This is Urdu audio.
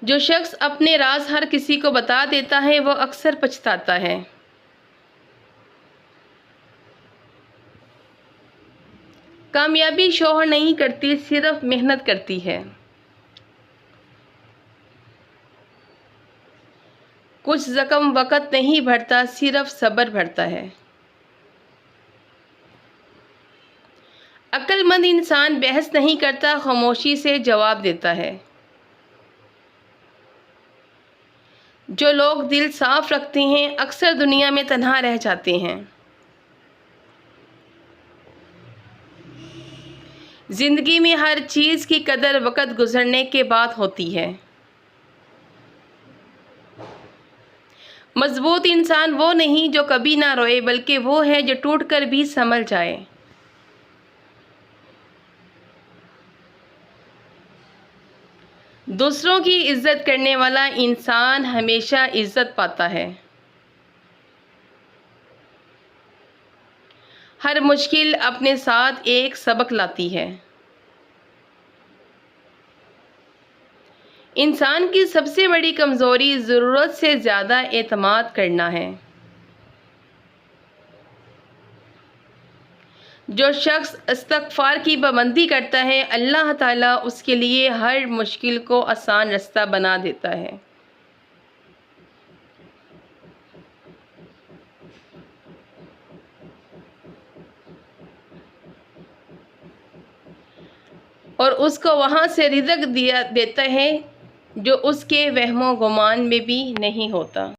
جو شخص اپنے راز ہر کسی کو بتا دیتا ہے وہ اکثر پچھتاتا ہے۔ کامیابی شوہر نہیں کرتی، صرف محنت کرتی ہے۔ کچھ زخم وقت نہیں بھرتا، صرف صبر بھرتا ہے۔ عقل مند انسان بحث نہیں کرتا، خاموشی سے جواب دیتا ہے۔ جو لوگ دل صاف رکھتے ہیں اکثر دنیا میں تنہا رہ جاتے ہیں۔ زندگی میں ہر چیز کی قدر وقت گزرنے کے بعد ہوتی ہے۔ مضبوط انسان وہ نہیں جو کبھی نہ روئے، بلکہ وہ ہے جو ٹوٹ کر بھی سنبھل جائے۔ دوسروں کی عزت کرنے والا انسان ہمیشہ عزت پاتا ہے۔ ہر مشکل اپنے ساتھ ایک سبق لاتی ہے۔ انسان کی سب سے بڑی کمزوری ضرورت سے زیادہ اعتماد کرنا ہے۔ جو شخص استغفار کی پابندی کرتا ہے اللہ تعالیٰ اس کے لیے ہر مشکل کو آسان رستہ بنا دیتا ہے۔ اور اس کو وہاں سے رزق دیتا ہے جو اس کے وہم و گمان میں بھی نہیں ہوتا۔